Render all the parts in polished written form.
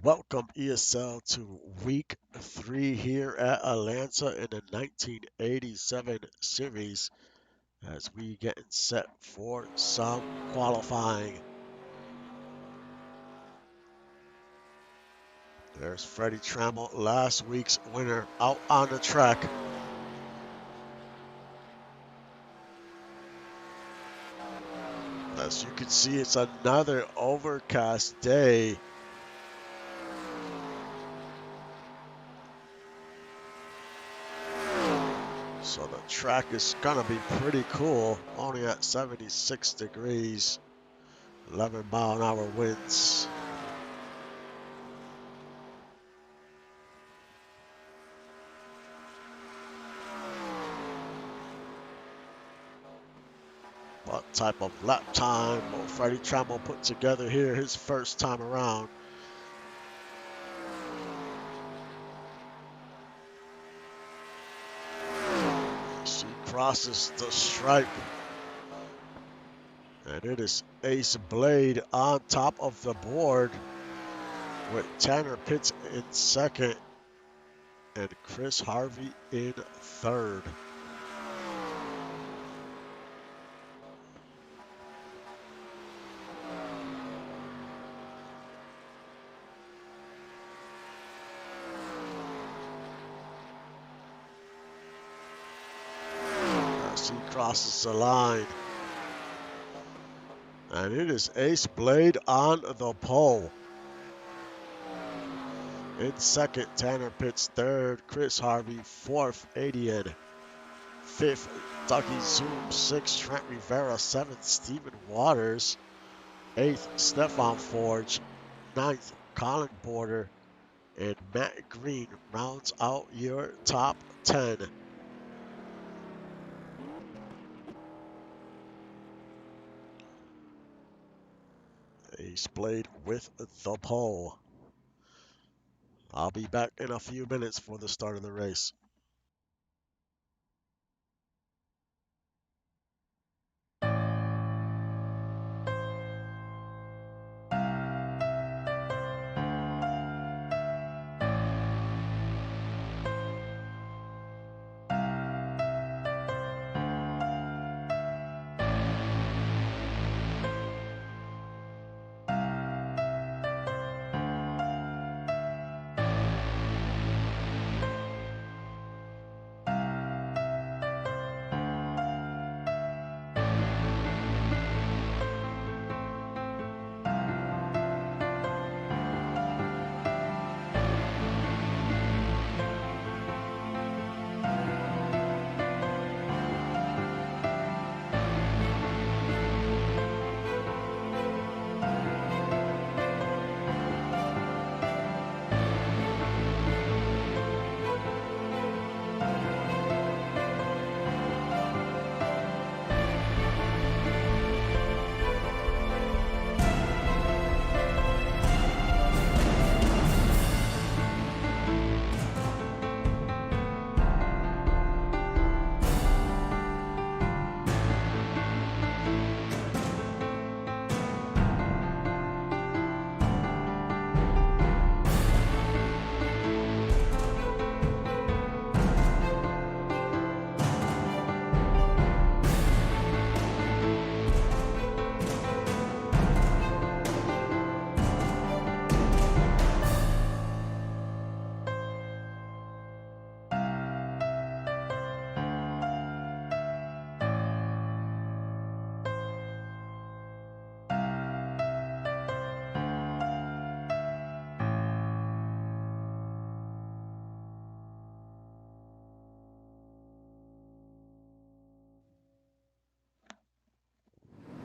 Welcome ESL to week 3 here at Atlanta in the 1987 series as we getting set for some qualifying. There's Freddie Trammell, last week's winner, out on the track. As you can see, it's another overcast day. So the track is gonna be pretty cool, only at 76 degrees, 11-mile-an-hour winds. What type of lap time will Freddie Trammell put together here his first time around? She crosses the stripe. And it is Ace Blade on top of the board with Tanner Pitts in second and Chris Harvey in third. As he crosses the line. And it is Ace Blade on the pole. In second, Tanner Pitts third, Chris Harvey fourth, Adian fifth, Dougie Zoom sixth, Trent Rivera seventh, Stephen Waters eighth, Stefan Forge ninth, Colin Border, and Matt Green rounds out your top 10. Ace Blade with the pole. I'll be back in a few minutes for the start of the race.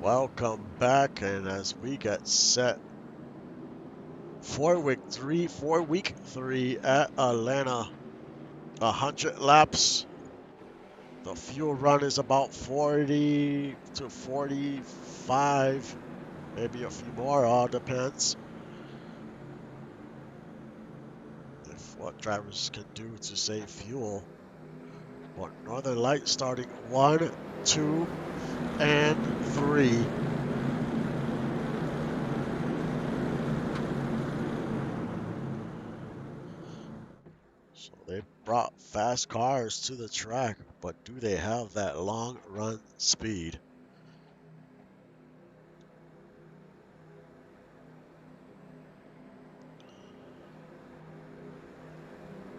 Welcome back, and as we get set for week three at Atlanta, 100 laps. The fuel run is about 40 to 45, maybe a few more, all depends if what drivers can do to save fuel. But Northern Light starting 1, 2, and 3. So they brought fast cars to the track, but do they have that long run speed?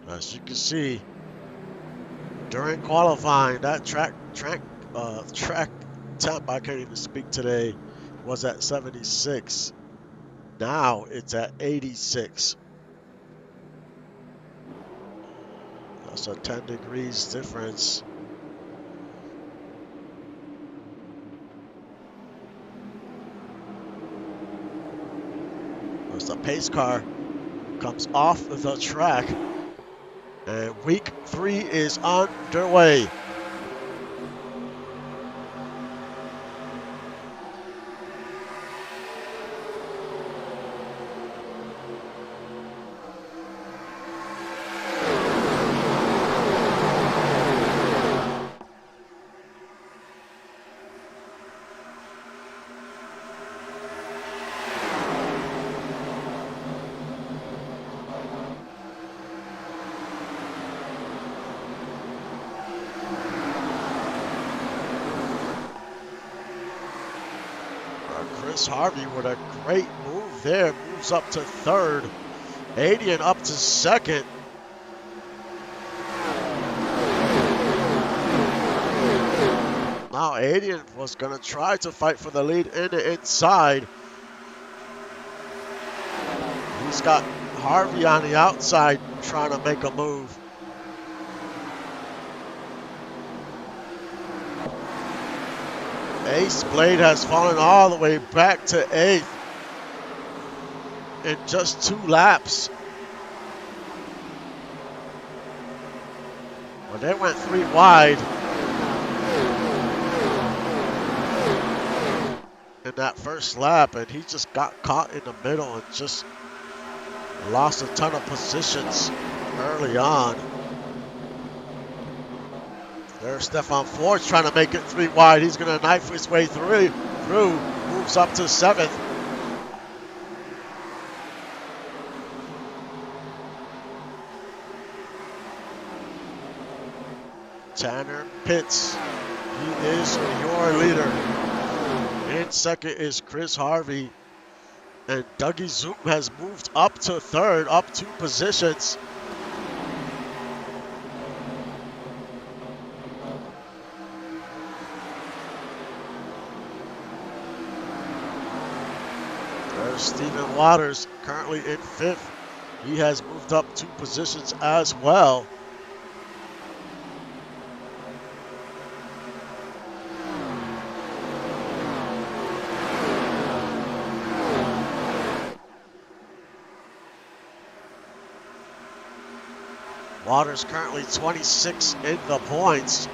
As you can see, during qualifying, that track temp, I can't even speak today, was at 76. Now it's at 86. That's a 10 degrees difference. As the pace car comes off the track, and week 3 is underway. Chris Harvey with a great move there, moves up to third. Adian up to second. Now Adian was going to try to fight for the lead in the inside. He's got Harvey on the outside trying to make a move. Ace Blade has fallen all the way back to 8th in just 2 laps. Well, they went 3 wide in that first lap, and he just got caught in the middle and just lost a ton of positions early on. There's Stefan Ford trying to make it 3 wide. He's going to knife his way through, moves up to 7th. Tanner Pitts, he is your leader. In second is Chris Harvey. And Dougie Zoom has moved up to third, up 2 positions. There's Stephen Waters currently in 5th. He has moved up 2 positions as well. Waters currently 26 in the points.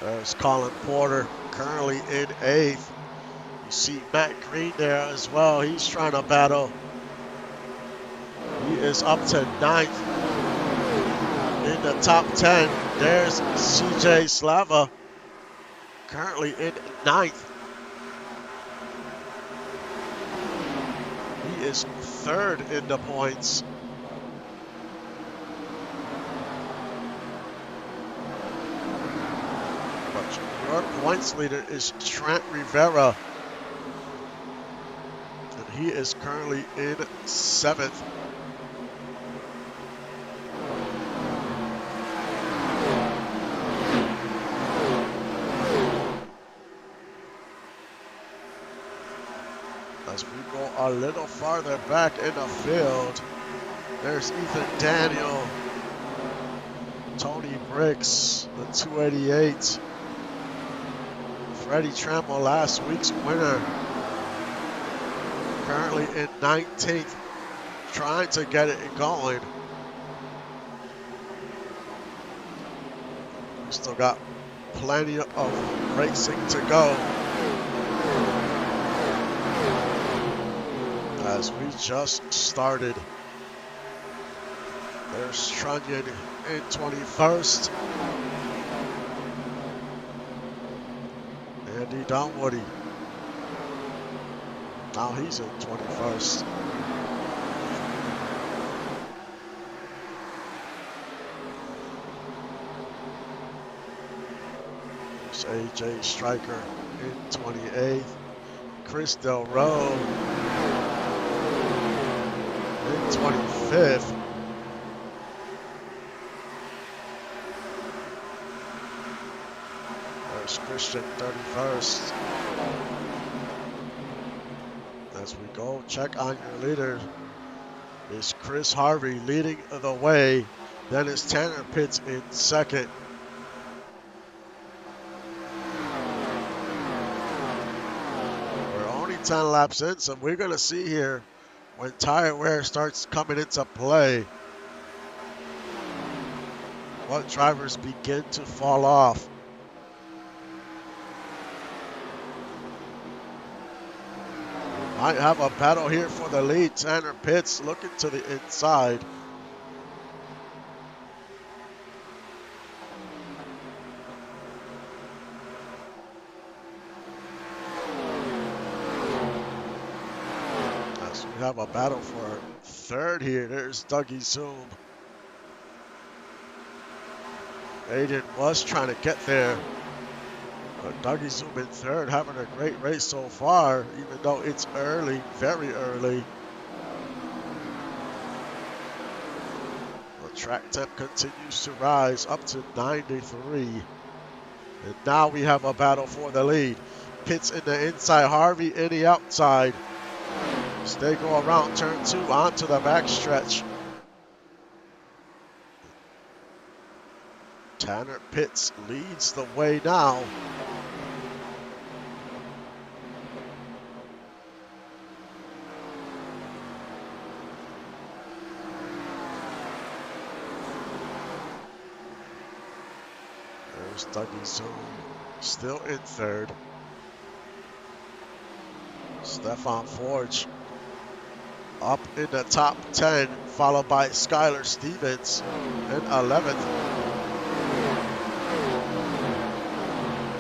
There's Colin Porter currently in 8th. You see Matt Green there as well. He's trying to battle. He is up to 9th in the top 10. There's CJ Slava currently in 9th. He is 3rd in the points. But your points leader is Trent Rivera. And he is currently in 7th. As we go a little farther back in the field, there's Ethan Daniel, Tony Briggs, the 288, Freddie Trammell, last week's winner, currently in 19th, trying to get it going. We still got plenty of racing to go, as we just started. There's Trunnion in 21st. Andy Dunwoody. Now he's in 21st. There's AJ Stryker in 28th. Chris Del Roe in 25th. There's Christian 31st. As we go, check on your leader. It's Chris Harvey leading the way. Then it's Tanner Pitts in second. We're only 10 laps in, so we're going to see here when tire wear starts coming into play what drivers begin to fall off. Might have a battle here for the lead. Tanner Pitts looking to the inside. As we have a battle for third here. There's Dougie Zoom. Aiden was trying to get there. But Dougie Zoom in third, having a great race so far, even though it's early, very early. The track temp continues to rise up to 93. And now we have a battle for the lead. Pitts in the inside, Harvey in the outside. As they go around turn 2 onto the backstretch. Tanner Pitts leads the way now. There's Dougie Zoom, still in third. Stefan Forge up in the top 10, followed by Skylar Stevens in 11th.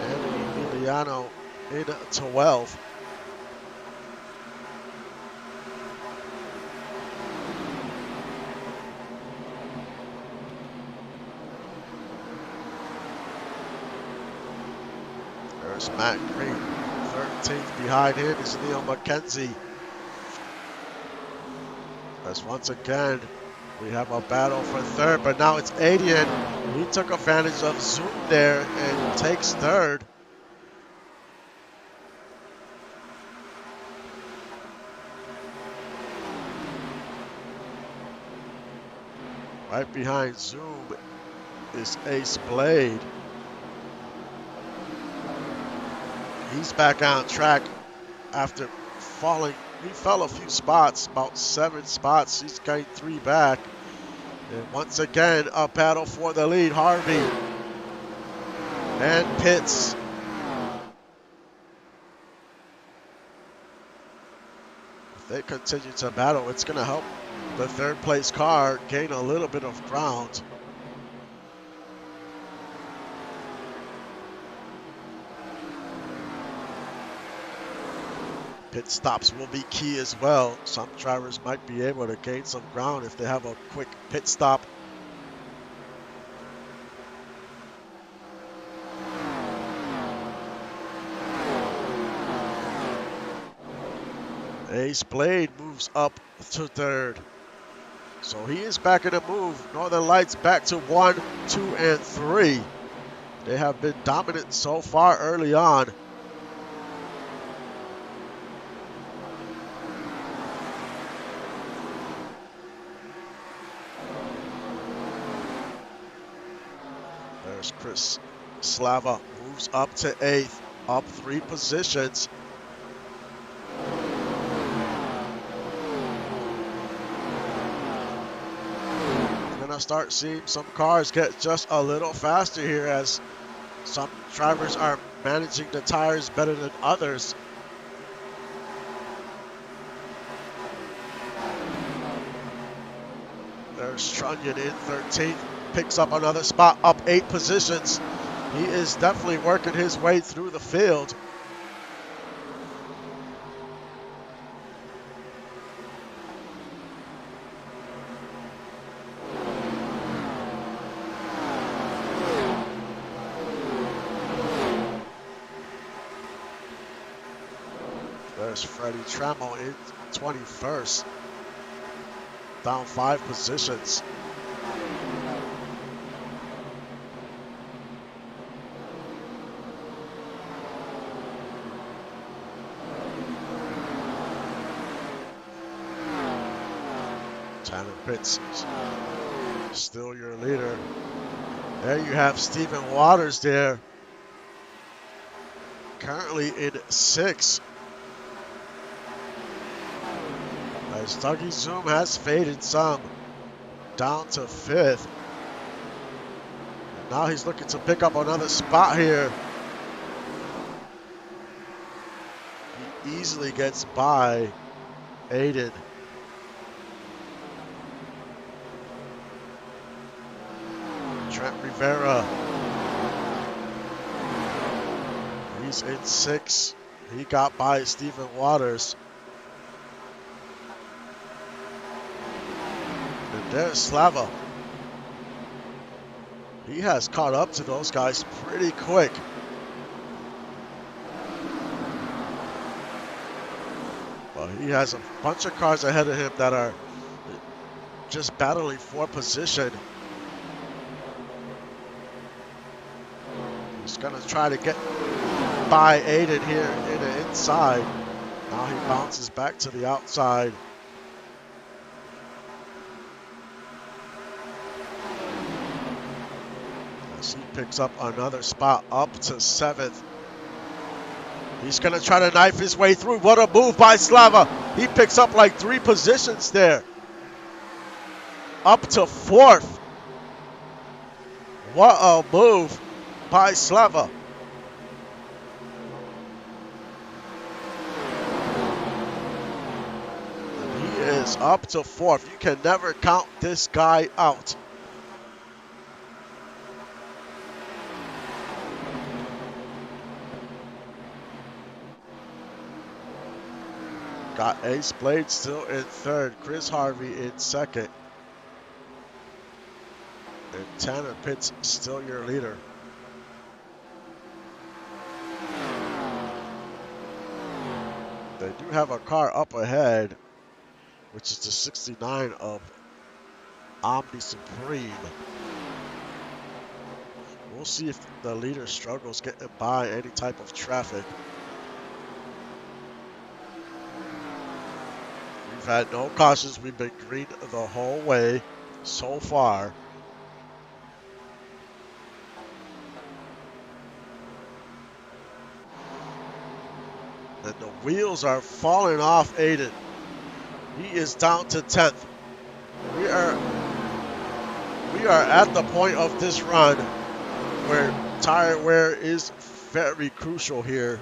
And Emiliano in 12th. There's Matt Green, 13th. Behind him is Neil McKenzie. As once again, we have a battle for third, but now it's Adian. He took advantage of Zoom there and takes third. Right behind Zoom is Ace Blade. He's back on track after falling. He fell a few spots, about 7 spots. He's gained 3 back. And once again, a battle for the lead. Harvey and Pitts. If they continue to battle, it's going to help the third place car gain a little bit of ground. Pit stops will be key as well. Some drivers might be able to gain some ground if they have a quick pit stop. Ace Blade moves up to third. So he is back in the move. Northern Lights back to 1, 2, and 3. They have been dominant so far early on. There's Chris Slava, moves up to 8th, up 3 positions. We're gonna start seeing some cars get just a little faster here as some drivers are managing the tires better than others. There's Trunnion in 13th. Picks up another spot, up 8 positions. He is definitely working his way through the field. There's Freddie Trammell in 21st, down 5 positions. Tanner Pitts, still your leader. There you have Stephen Waters there, currently in 6th. As Dougie Zoom has faded some, down to 5th. And now he's looking to pick up another spot here. He easily gets by Aiden. Trent Rivera. He's in 6th. He got by Stephen Waters. And there's Slava. He has caught up to those guys pretty quick. But he has a bunch of cars ahead of him that are just battling for position. He's gonna try to get by Aiden here in the inside. Now he bounces back to the outside. As he picks up another spot up to 7th. He's gonna try to knife his way through. What a move by Slava. He picks up like 3 positions there. Up to 4th. What a move by Slava. And he is up to 4th. You can never count this guy out. Got Ace Blade still in 3rd. Chris Harvey in 2nd. And Tanner Pitts still your leader. They do have a car up ahead, which is the 69 of Omni Supreme. We'll see if the leader struggles getting by any type of traffic. We've had no cautions. We've been green the whole way so far. And the wheels are falling off Aiden. He is down to 10th. We are at the point of this run where tire wear is very crucial here.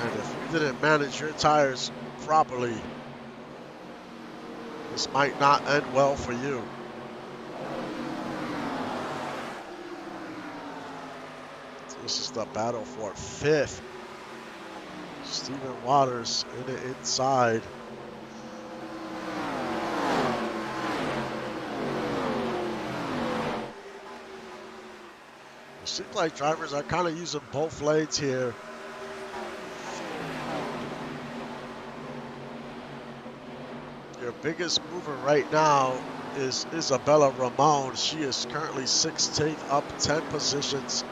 And if you didn't manage your tires properly, this might not end well for you. This is the battle for 5th. Stephen Waters in the inside. It seems like drivers are kind of using both lanes here. Your biggest mover right now is Isabella Ramon. She is currently 16th, up 10 positions.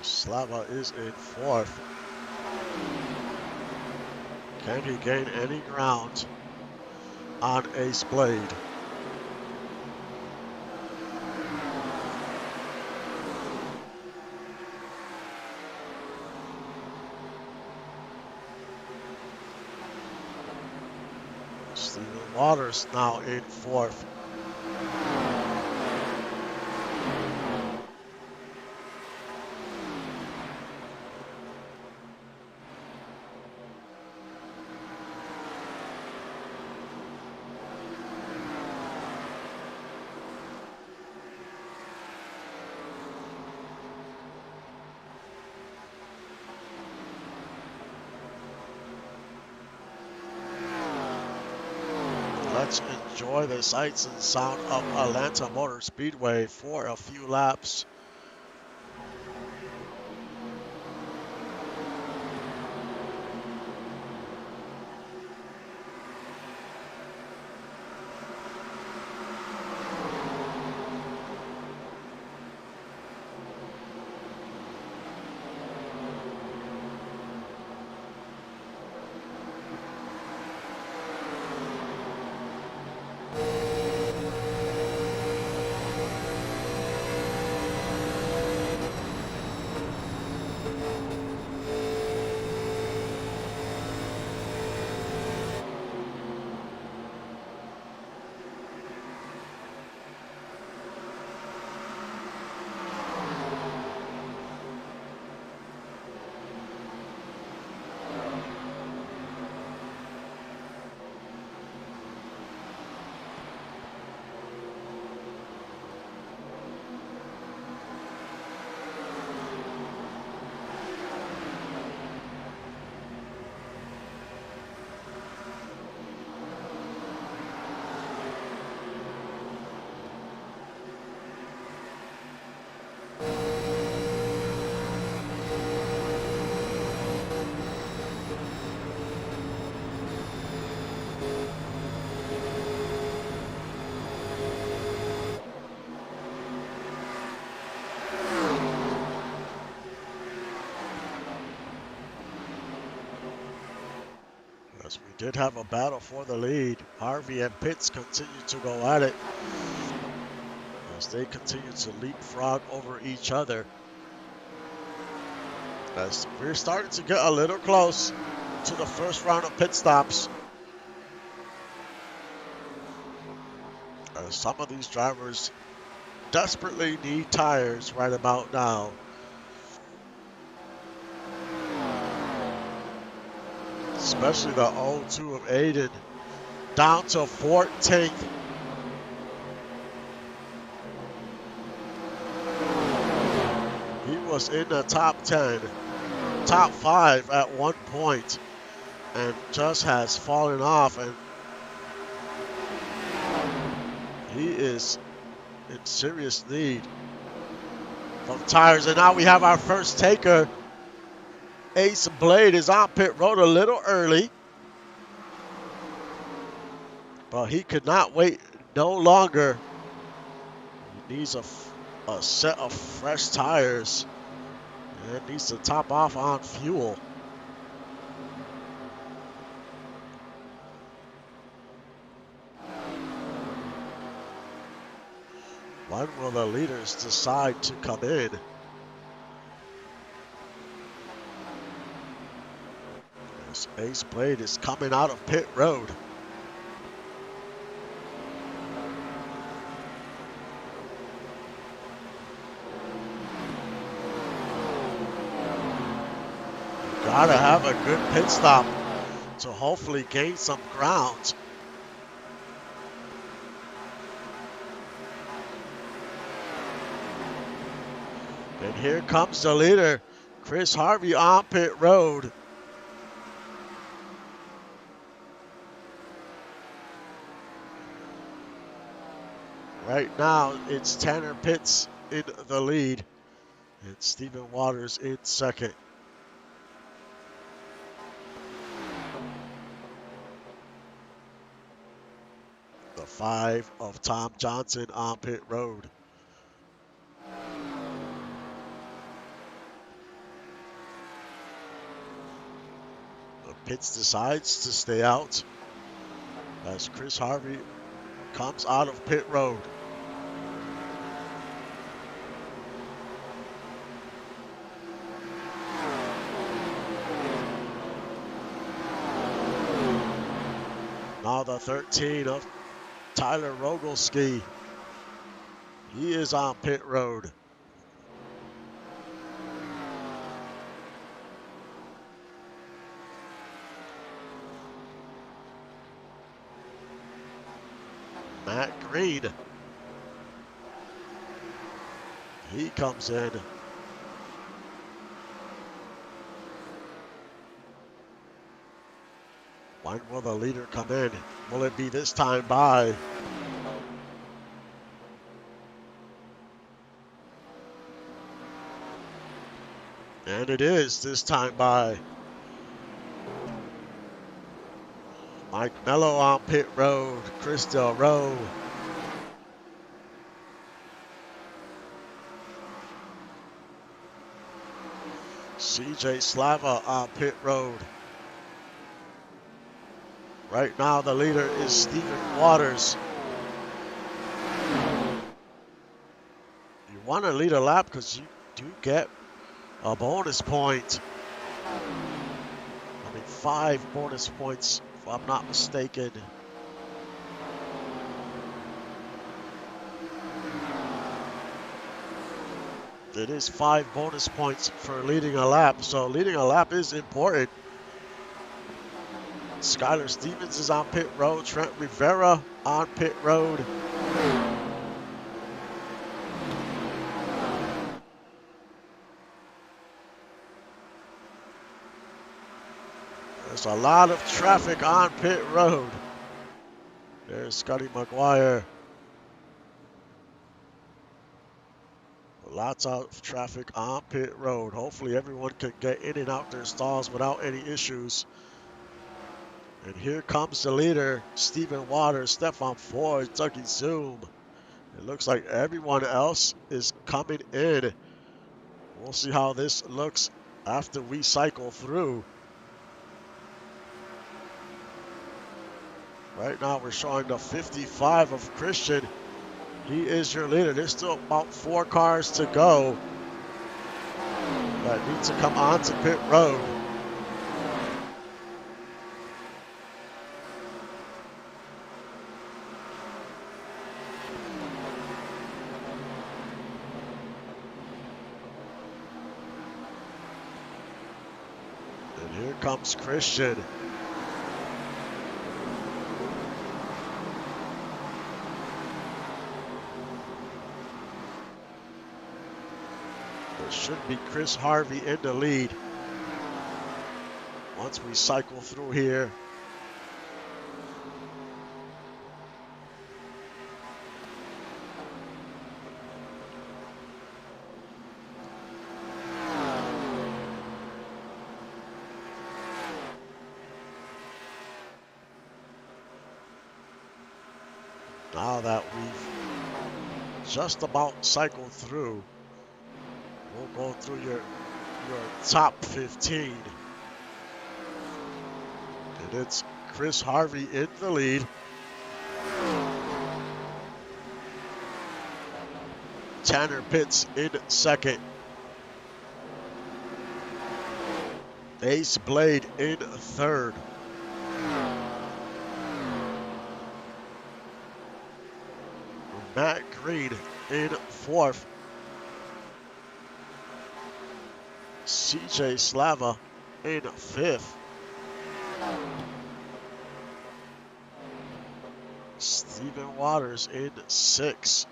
Slava is in 4th. Can he gain any ground on Ace Blade? Stephen Waters now in 4th. Let's enjoy the sights and sound of Atlanta Motor Speedway for a few laps. As we did have a battle for the lead, Harvey and Pitts continue to go at it as they continue to leapfrog over each other. As we're starting to get a little close to the first round of pit stops. As some of these drivers desperately need tires right about now. Especially the 0-2 of Aiden, down to 14th. He was in the top 10, top 5 at one point, and just has fallen off, and he is in serious need of tires. And now we have our first taker. Ace Blade is on pit road a little early, but he could not wait no longer. He needs a set of fresh tires and needs to top off on fuel. When will the leaders decide to come in? As Ace Blade is coming out of pit road. Gotta have a good pit stop to hopefully gain some ground. And here comes the leader, Chris Harvey on pit road. Right now, it's Tanner Pitts in the lead and Stephen Waters in second. The 5 of Tom Johnson on pit road. Pitts decides to stay out as Chris Harvey comes out of pit road. Now the 13 of Tyler Rogalski. He is on pit road. Matt Green. He comes in. When will the leader come in? Will it be this time by? And it is this time by. Mike Mello on pit road. Chris Del Rowe. CJ Slava on pit road. Right now the leader is Stephen Waters. You want to lead a lap because you do get a bonus point. I mean, 5 bonus points, if I'm not mistaken. It is 5 bonus points for leading a lap, so leading a lap is important. Skylar Stevens is on pit road. Trent Rivera on pit road. There's a lot of traffic on pit road. There's Scotty McGuire. Lots of traffic on pit road. Hopefully everyone can get in and out their stalls without any issues. And here comes the leader, Stephen Waters, Stefan Ford, Dougie Zoom. It looks like everyone else is coming in. We'll see how this looks after we cycle through. Right now we're showing the 55 of Christian. He is your leader. There's still about 4 cars to go that need to come onto pit road. And here comes Christian. Should be Chris Harvey in the lead once we cycle through here. Now that we've just about cycled through, we'll go through your top 15. And it's Chris Harvey in the lead. Tanner Pitts in second. Ace Blade in third. Matt Green in fourth. CJ Slava in fifth. Stephen Waters in sixth.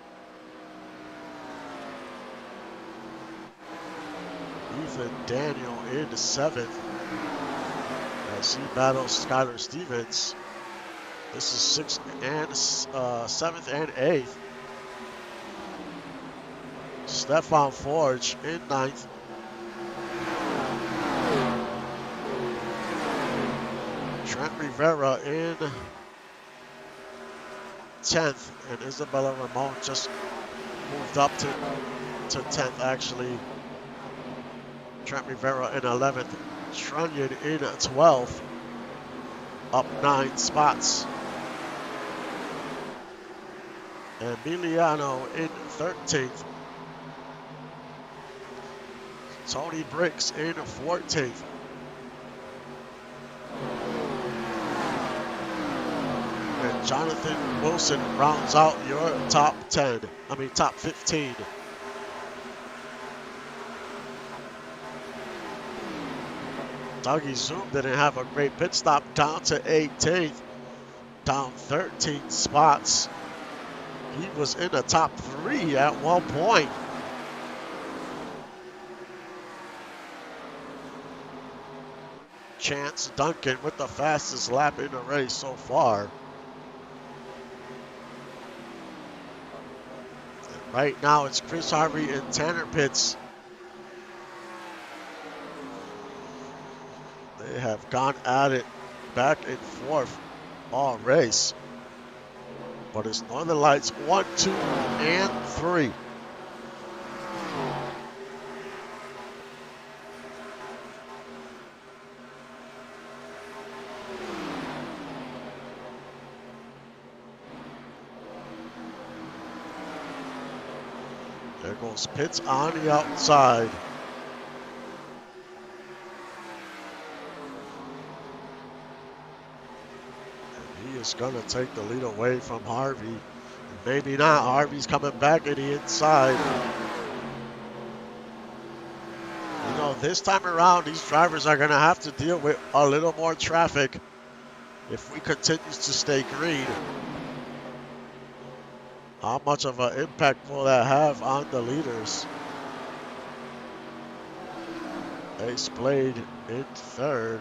Ethan Daniel in seventh. As he battles Skylar Stevens. This is sixth and seventh and eighth. Stefan Forge in ninth. Trent Rivera in 10th, and Isabella Ramon just moved up to 10th actually. Trent Rivera in 11th. Trunnion in 12th, up 9 spots. Emiliano in 13th. Tony Bricks in 14th. And Jonathan Wilson rounds out your top 15. Dougie Zoom didn't have a great pit stop, down to 18th, down 13 spots. He was in the top 3 at one point. Chance Duncan with the fastest lap in the race so far. Right now, it's Chris Harvey and Tanner Pitts. They have gone at it back and forth all race. But it's Northern Lights 1, 2, and 3. There goes Pitts on the outside. And he is going to take the lead away from Harvey. And maybe not. Harvey's coming back in the inside. You know, this time around, these drivers are going to have to deal with a little more traffic if we continue to stay green. How much of an impact will that have on the leaders? Ace Blade in third.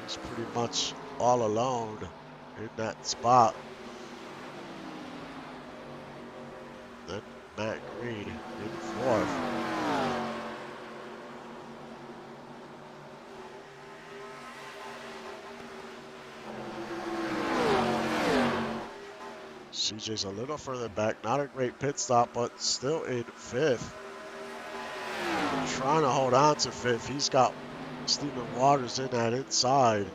He's pretty much all alone in that spot. Then Matt Green in fourth. CJ's a little further back. Not a great pit stop, but still in fifth. Trying to hold on to fifth. He's got Stephen Waters in that inside.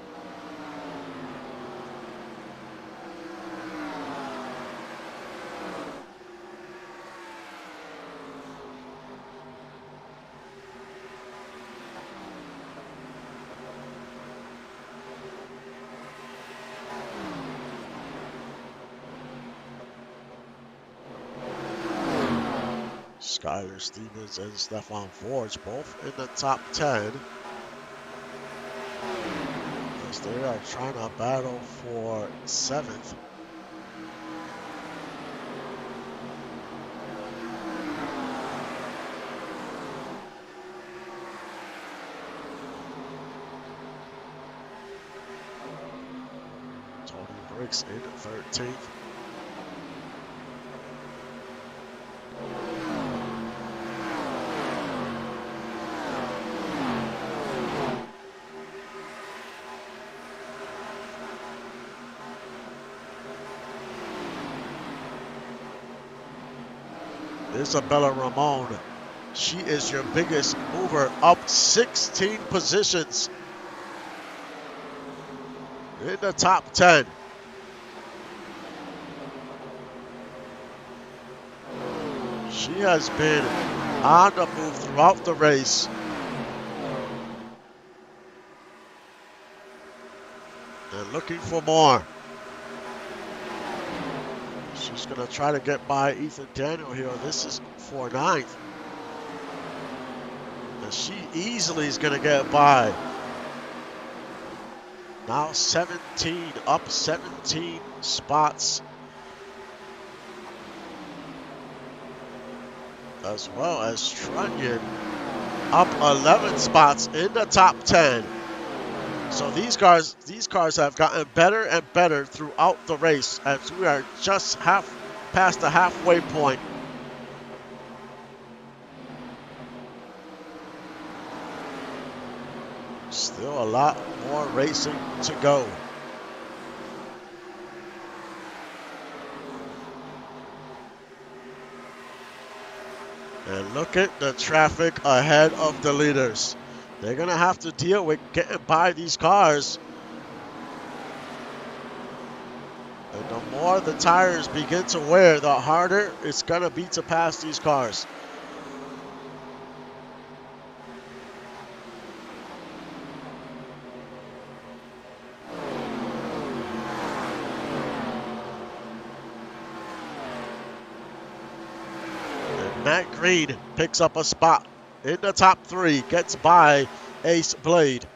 Skyler Stevens and Stefan Forge both in the top 10. As they are trying to battle for 7th. Tony Briggs in 13th. Isabella Ramon, she is your biggest mover, up 16 positions in the top 10. She has been on the move throughout the race. And looking for more. She's going to try to get by Ethan Daniel here. This is for 9th. And she easily is going to get by. Now 17, up 17 spots. As well as Trunnion up 11 spots in the top 10. So these cars have gotten better and better throughout the race as we are just past the halfway point. Still a lot more racing to go. And look at the traffic ahead of the leaders. They're going to have to deal with getting by these cars. And the more the tires begin to wear, the harder it's going to be to pass these cars. And Matt Green picks up a spot in the top 3, gets by Ace Blade.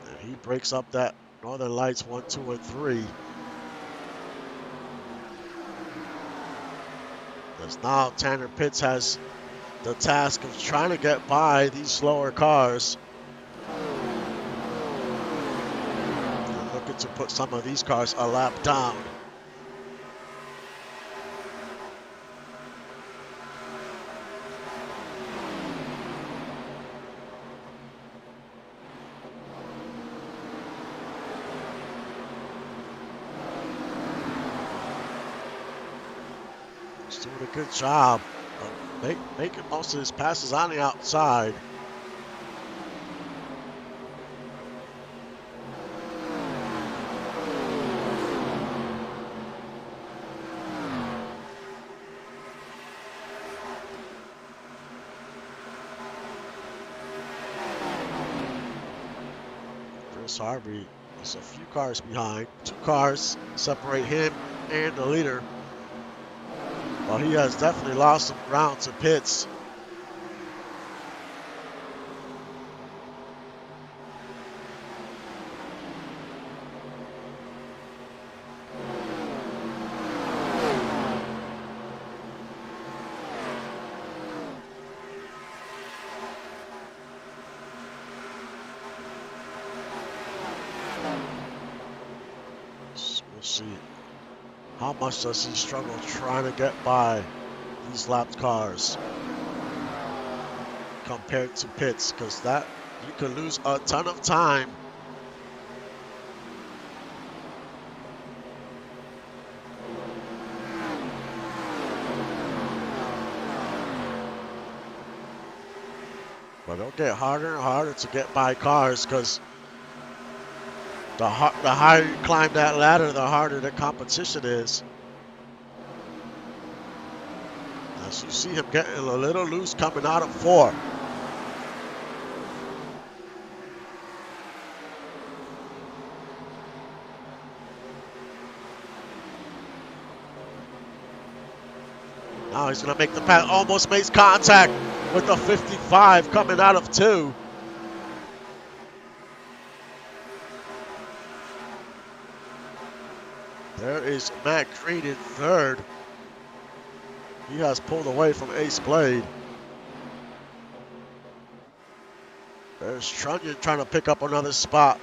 And he breaks up that Northern Lights 1, 2, and 3. Because now Tanner Pitts has the task of trying to get by these slower cars. to put some of these cars a lap down. He's doing a good job of making most of his passes on the outside. Chris Harvey is a few cars behind. 2 cars separate him and the leader. Well, he has definitely lost some ground to pits. We'll see. How much does he struggle trying to get by these lapped cars compared to pits? Because that you could lose a ton of time. But it'll get harder and harder to get by cars because the higher you climb that ladder, the harder the competition is. As you see him getting a little loose coming out of 4. Now he's going to make the pass. Almost makes contact with the 55 coming out of 2. There is Matt Green in 3rd. He has pulled away from Ace Blade. There's Trunnion trying to pick up another spot.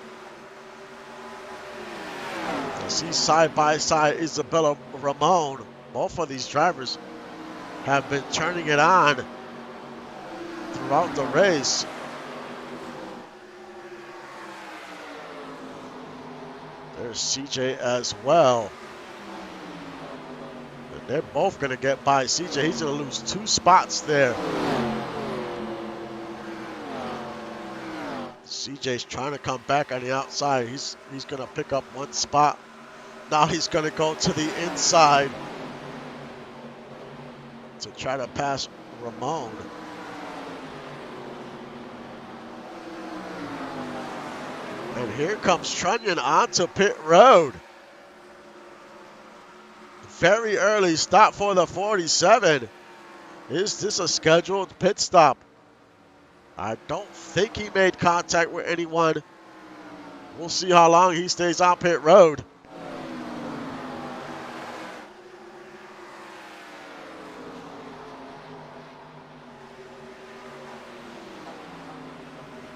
I see side by side Isabella Ramon. Both of these drivers have been turning it on throughout the race. There's CJ as well. And they're both going to get by CJ. He's going to lose 2 spots there. CJ's trying to come back on the outside. He's going to pick up 1 spot. Now he's going to go to the inside to try to pass Ramon. And here comes Trunnion onto pit road. Very early stop for the 47. Is this a scheduled pit stop? I don't think he made contact with anyone. We'll see how long he stays on pit road.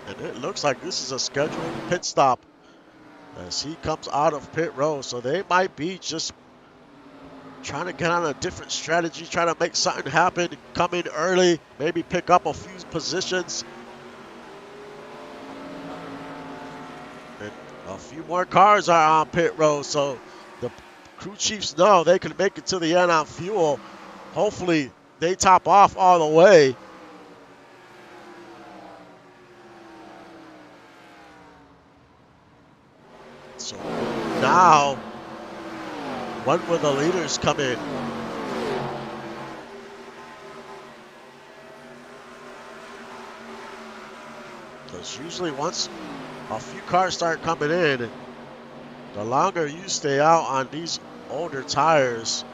And it looks like this is a scheduled pit stop as he comes out of pit road. So they might be just trying to get on a different strategy, trying to make something happen, come in early, maybe pick up a few positions. And a few more cars are on pit road, so the crew chiefs know they can make it to the end on fuel. Hopefully they top off all the way. So now, when will the leaders come in? Because usually once a few cars start coming in, the longer you stay out on these older tires,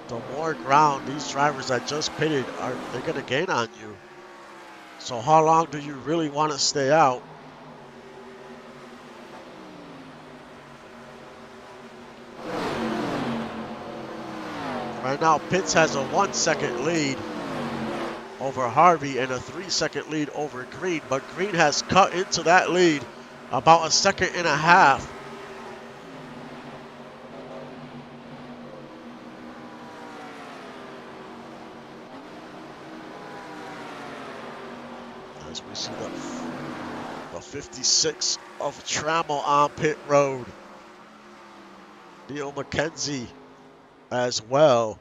the more ground these drivers that just pitted they're going to gain on you. So how long do you really want to stay out? Right now, Pitts has a 1-second lead over Harvey and a 3-second lead over Green, but Green has cut into that lead about 1.5 seconds. As we see the 56 of Trammell on pit road. Neil McKenzie as well.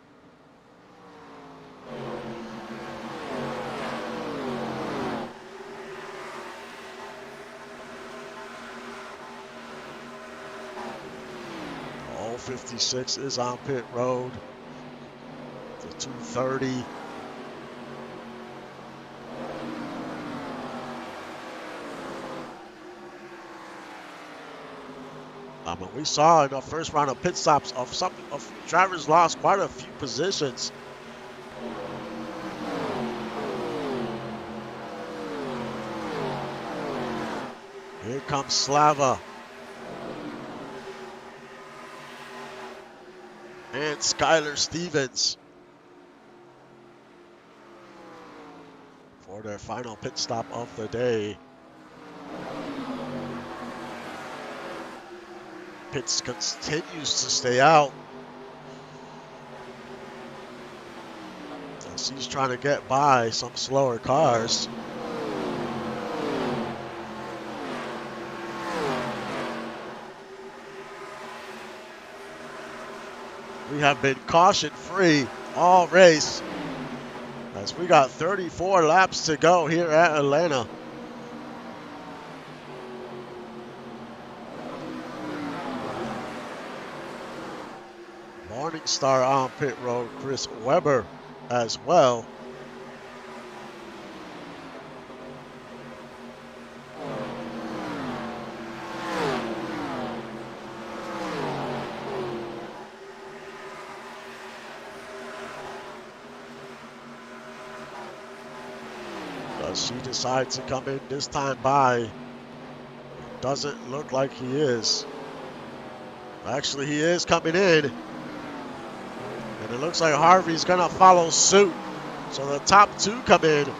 All 56 is on pit road. The 230. I mean, we saw in the first round of pit stops of drivers lost quite a few positions. Here comes Slava. And Skylar Stevens for their final pit stop of the day. Pitts continues to stay out as he's trying to get by some slower cars. We have been caution-free all race as we got 34 laps to go here at Atlanta. Morningstar on pit road, Chris Webber as well. Does he decide to come in this time by? It doesn't look like he is. Actually, he is coming in. And it looks like Harvey's going to follow suit. So the top two come in.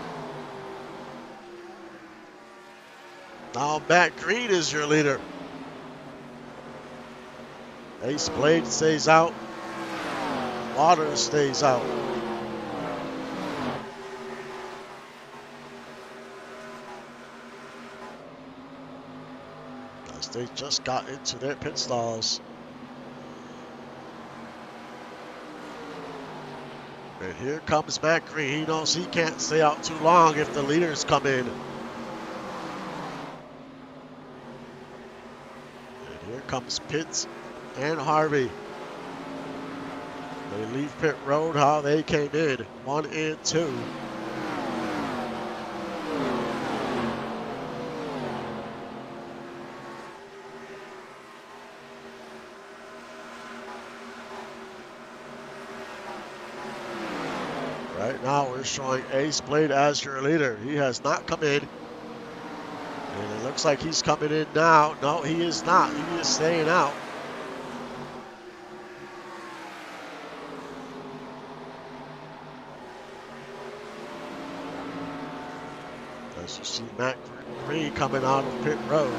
Now Matt Green is your leader. Ace Blade stays out. Waters stays out. As they just got into their pit stalls. And here comes Matt Green. He knows he can't stay out too long if the leaders come in. And here comes Pitts and Harvey. They leave pit road how they came in, 1 and 2. Right now we're showing Ace Blade as your leader. He has not come in. And it looks like he's coming in now. No, he is not. He is staying out. As you see Matt Green coming out of pit road.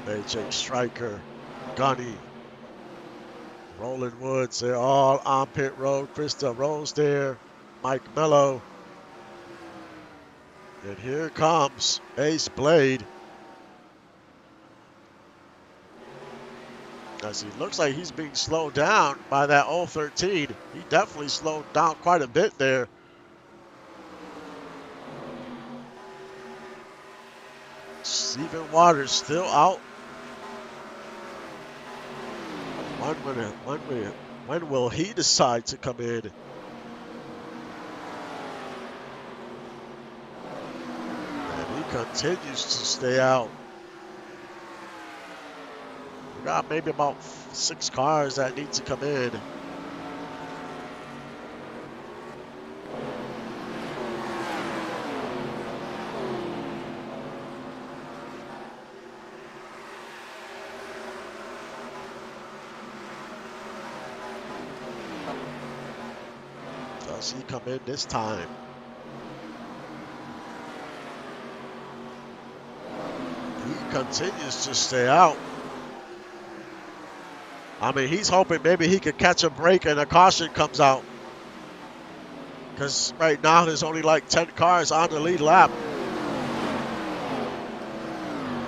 AJ Stryker, Gunny, Roland Woods, they're all on pit road. Krista Rose there, Mike Mello. And here comes Ace Blade. As he looks like he's being slowed down by that 013. He definitely slowed down quite a bit there. Stephen Waters still out. When will he decide to come in? And he continues to stay out. We got maybe about 6 cars that need to come in. Does he come in this time? He continues to stay out. I mean, he's hoping maybe he could catch a break and a caution comes out. Because right now there's only like 10 cars on the lead lap.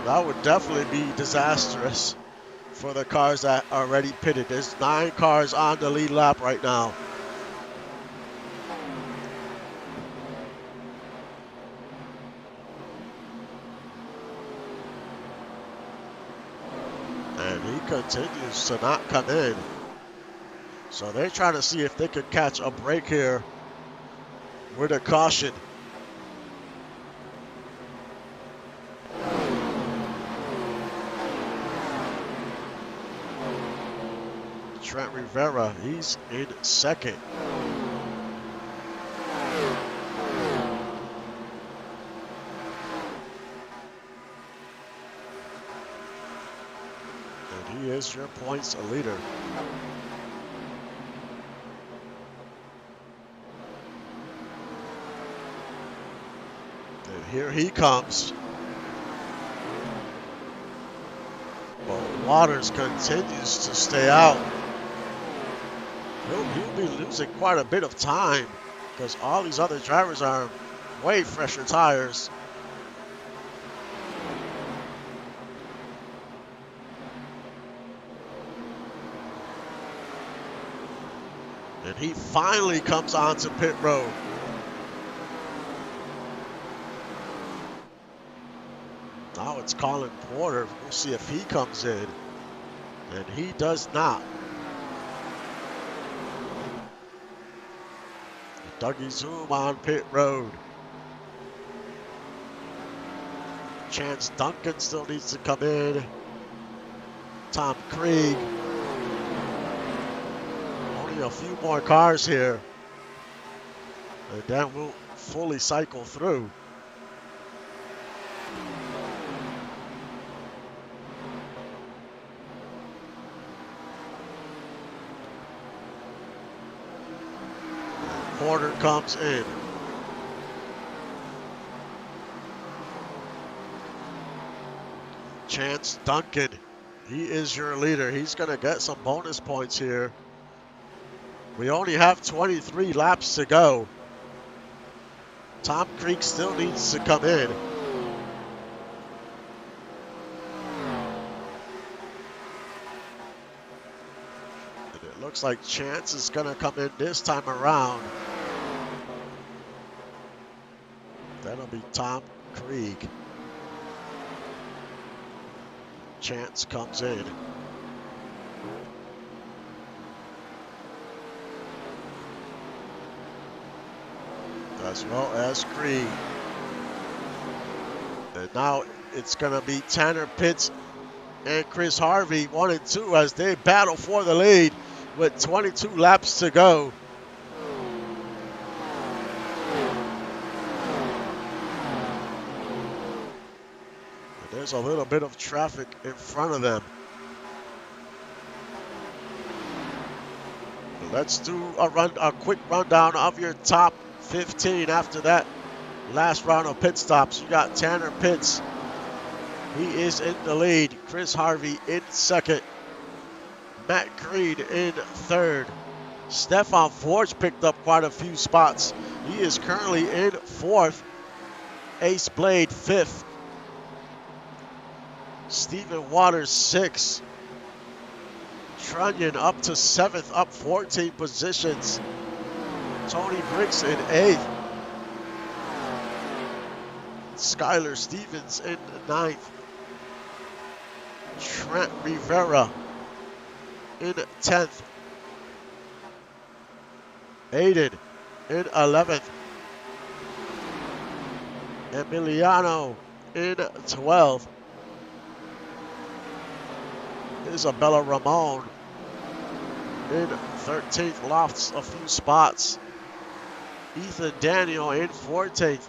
That would definitely be disastrous for the cars that are already pitted. There's 9 cars on the lead lap right now. And he continues to not come in. So they're trying to see if they could catch a break here with a caution. Trent Rivera, he's in second. And he is your points leader. And here he comes. But Waters continues to stay out. He'll be losing quite a bit of time because all these other drivers are way fresher tires. And he finally comes onto pit road. Now it's Colin Porter. We'll see if he comes in. And he does not. Dougie Zoom on pit road. Chance Duncan still needs to come in. Tom Krieg. Only a few more cars here. And then we'll fully cycle through. Porter comes in. Chance Duncan, he is your leader. He's going to get some bonus points here. We only have 23 laps to go. Tom Krieg still needs to come in. And it looks like Chance is going to come in this time around. That'll be Tom Krieg. Chance comes in. As well as Krieg. And now it's going to be Tanner Pitts and Chris Harvey, 1 and 2, as they battle for the lead with 22 laps to go. There's a little bit of traffic in front of them. Let's do a quick rundown of your top 15 after that last round of pit stops. You got Tanner Pitts. He is in the lead. Chris Harvey in second. Matt Creed in third. Stefan Forge picked up quite a few spots. He is currently in fourth. Ace Blade fifth. Stephen Waters, 6th. Trunnion up to 7th, up 14 positions. Tony Bricks in 8th. Skylar Stevens in 9th. Trent Rivera in 10th. Aiden in 11th. Emiliano in 12th. Isabella Ramon in 13th, lost a few spots. Ethan Daniel in 14th.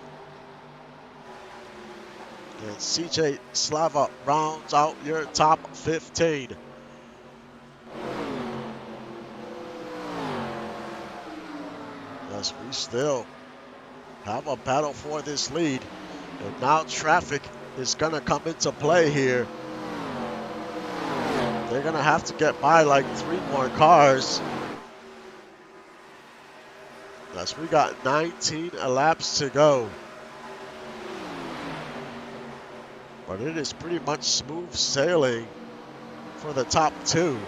And CJ Slava rounds out your top 15. Yes, we still have a battle for this lead. And now traffic is going to come into play here. They're going to have to get by like 3 more cars. As we got 19 laps to go. But it is pretty much smooth sailing for the top 2.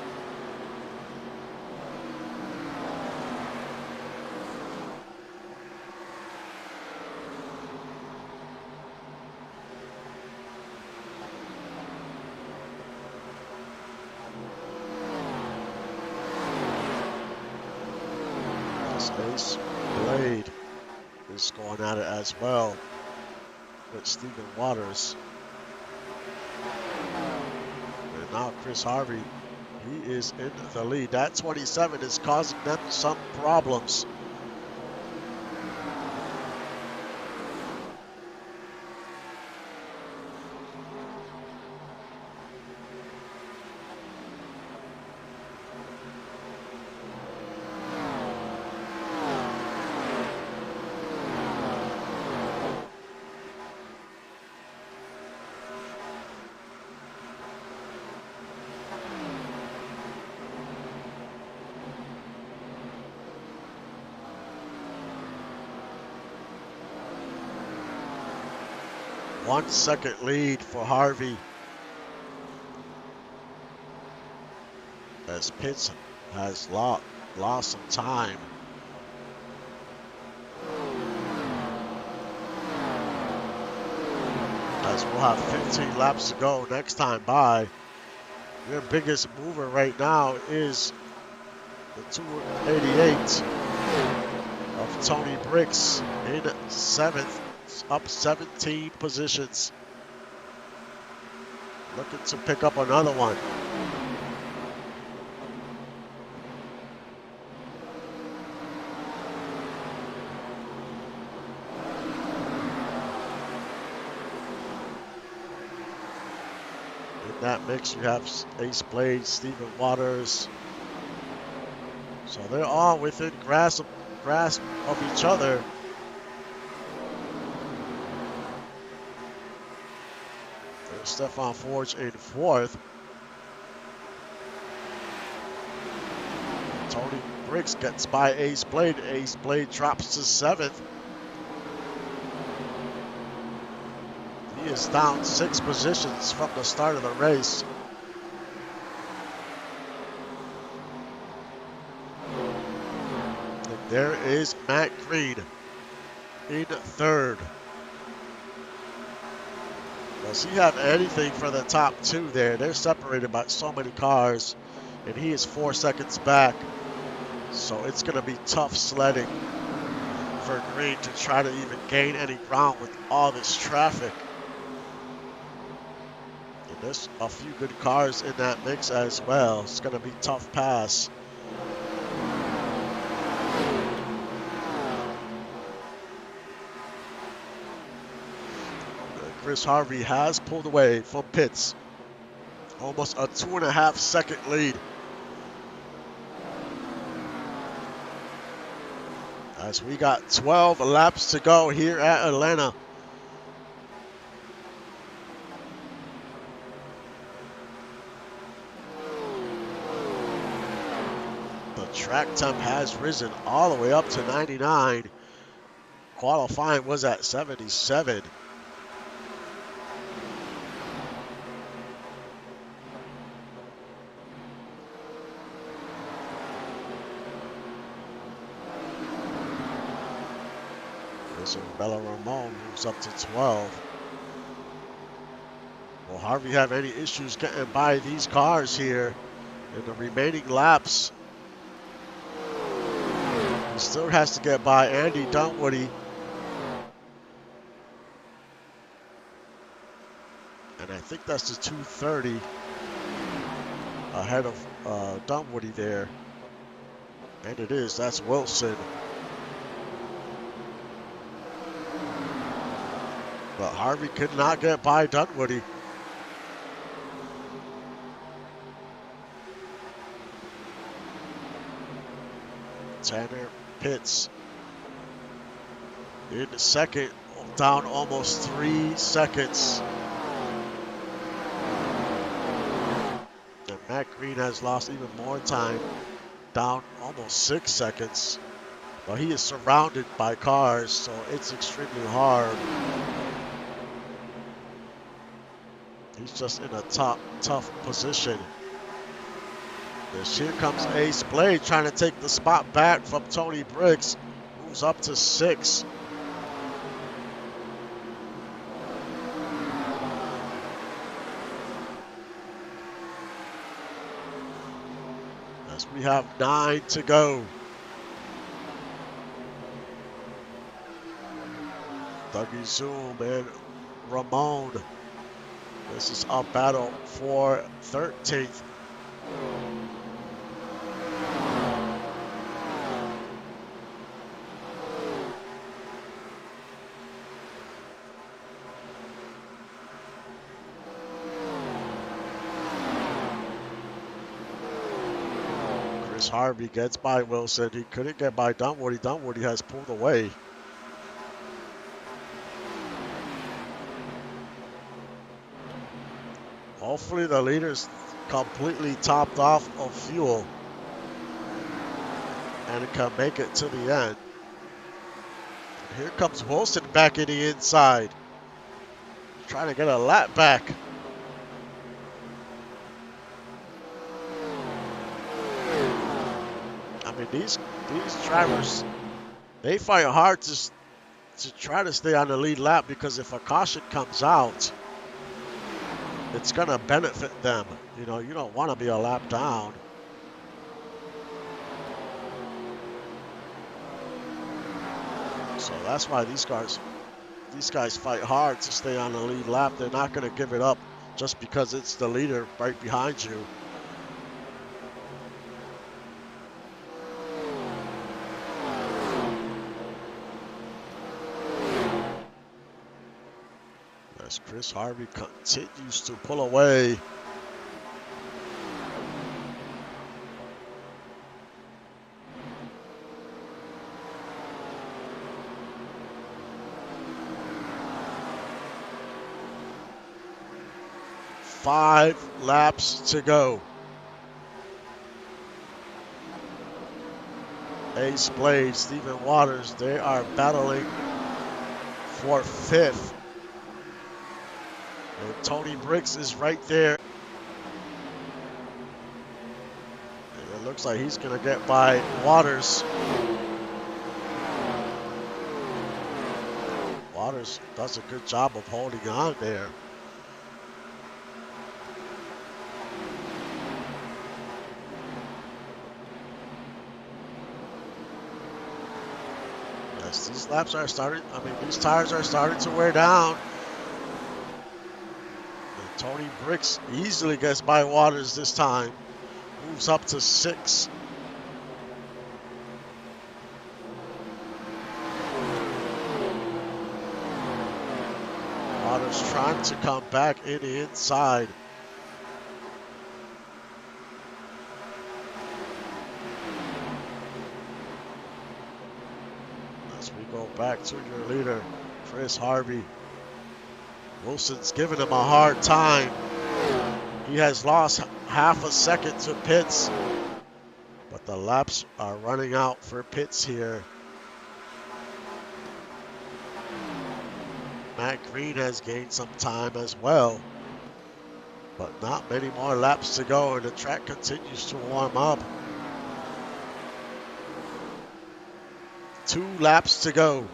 Ace Blade is going at it as well with Stephen Waters. And now Chris Harvey, he is in the lead. That 27 is causing them some problems. One second lead for Harvey as Pitts has lost some time. As we'll have 15 laps to go next time by. Your biggest mover right now is the 288 of Tony Bricks in 7th. Up 17 positions. Looking to pick up another one. In that mix, you have Ace Blade, Stephen Waters. So they're all within grasp of each other. Stefan Forge in 4th. Tony Briggs gets by Ace Blade. Ace Blade drops to 7th. He is down 6 positions from the start of the race. And there is Matt Green in 3rd. Does he have anything for the top 2 there? They're separated by so many cars, and he is 4 seconds back. So it's going to be tough sledding for Green to try to even gain any ground with all this traffic. And there's a few good cars in that mix as well. It's going to be tough pass. Chris Harvey has pulled away from Pitts. Almost a 2.5 second lead. As we got 12 laps to go here at Atlanta. The track temp has risen all the way up to 99. Qualifying was at 77. So Bella Ramon moves up to 12. Will Harvey have any issues getting by these cars here in the remaining laps? He still has to get by Andy Dunwoody. And I think that's the 230 ahead of Dunwoody there. And it is, that's Wilson. But Harvey could not get by Dunwoody. Tanner Pitts in second, down almost 3 seconds Matt Green has lost even more time, down almost 6 seconds. But he is surrounded by cars, so it's extremely hard. He's just in a tough position. Here comes Ace Blade trying to take the spot back from Tony Briggs. Moves up to 6. As we have 9 to go. Dougie Zoom and Ramon. This is a battle for 13th. Chris Harvey gets by Wilson. He couldn't get by Dunwoody. Dunwoody has pulled away. Hopefully the leader's completely topped off of fuel and can make it to the end. Here comes Wilson back in the inside. Trying to get a lap back. I mean, these drivers, they fight hard to try to stay on the lead lap, because if a caution comes out, it's going to benefit them. You know, you don't want to be a lap down. So that's why these guys fight hard to stay on the lead lap. They're not going to give it up just because it's the leader right behind you. As Chris Harvey continues to pull away. Five laps to go. Ace Blade, Stephen Waters, they are battling for 5th. And Tony Briggs is right there. And it looks like he's going to get by Waters. Waters does a good job of holding on there. Yes, these laps are starting, these tires are starting to wear down. Tony Briggs easily gets by Waters this time. Moves up to 6. Waters trying to come back in the inside. As we go back to your leader, Chris Harvey. Wilson's giving him a hard time. He has lost half a second to pits, but the laps are running out for pits here. Matt Green has gained some time as well, but not many more laps to go, and the track continues to warm up. 2 laps to go.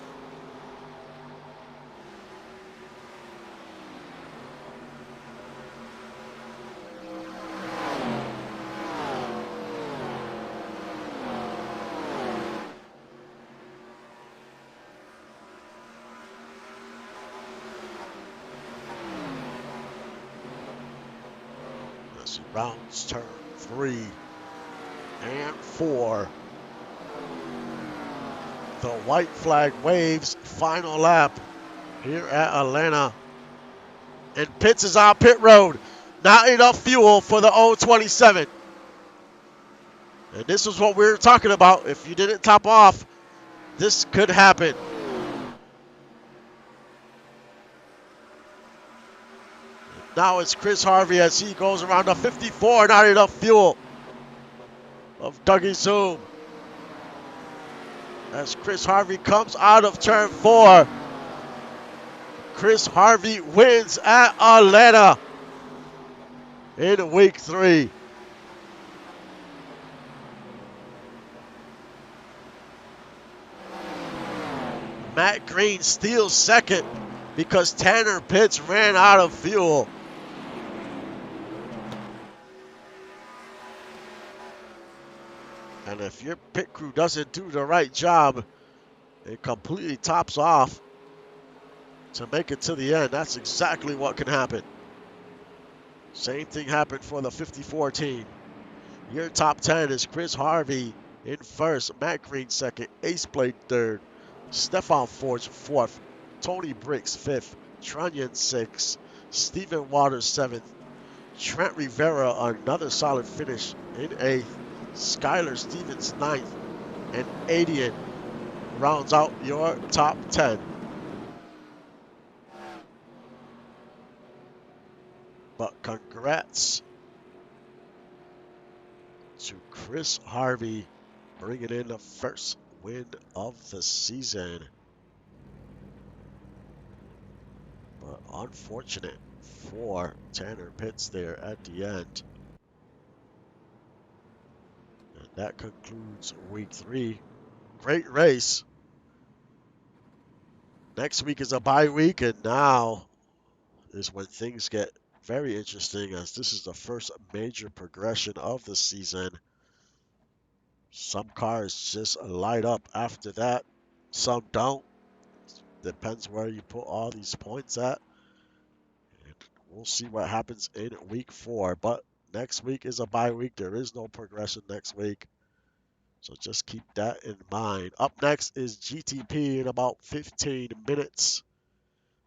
Rounds turn 3 and 4. The white flag waves, final lap here at Atlanta. And Pitts is on pit road. Not enough fuel for the 027. And this is what we were talking about. If you didn't top off, this could happen. Now it's Chris Harvey as he goes around the 54. Not enough fuel of Dougie Zoom. As Chris Harvey comes out of turn 4. Chris Harvey wins at Atlanta in week 3. Matt Green steals second because Tanner Pitts ran out of fuel. And if your pit crew doesn't do the right job, it completely tops off to make it to the end. That's exactly what can happen. Same thing happened for the 54 team. Your top 10 is Chris Harvey in first, Matt Green second, Ace Blade third, Stefan Forge fourth, Tony Bricks fifth, Trunyan sixth, Stephen Waters seventh, Trent Rivera another solid finish in eighth, Skylar Stevens ninth, and Adian rounds out your top 10. But congrats to Chris Harvey bringing in the first win of the season. But unfortunate for Tanner Pitts there at the end. And that concludes week 3. Great race. Next week is a bye week, and now is when things get very interesting, as this is the first major progression of the season. Some cars just light up after that. Some don't. Depends where you put all these points at. And we'll see what happens in week 4. But next week is a bye week. There is no progression next week. So just keep that in mind. Up next is GTP in about 15 minutes.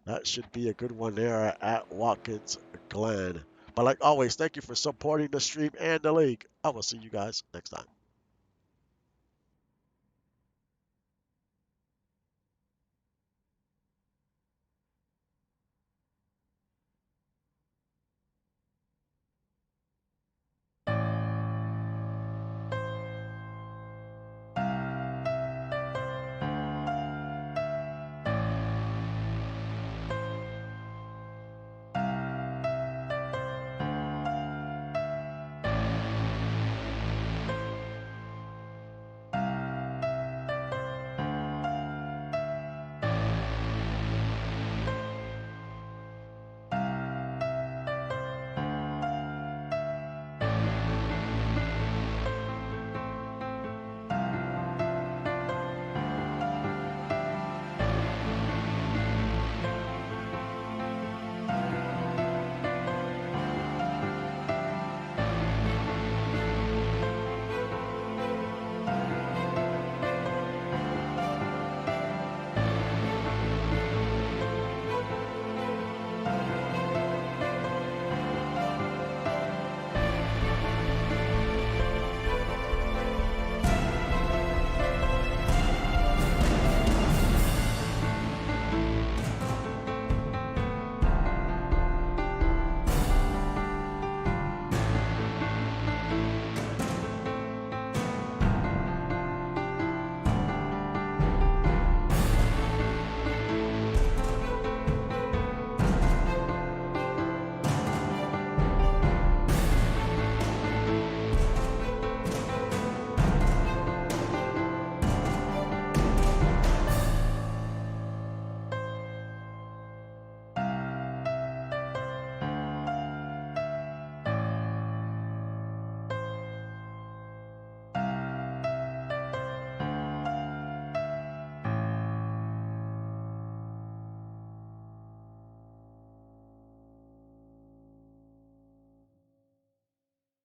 That should be a good one there at Watkins Glen. But like always, thank you for supporting the stream and the league. I will see you guys next time.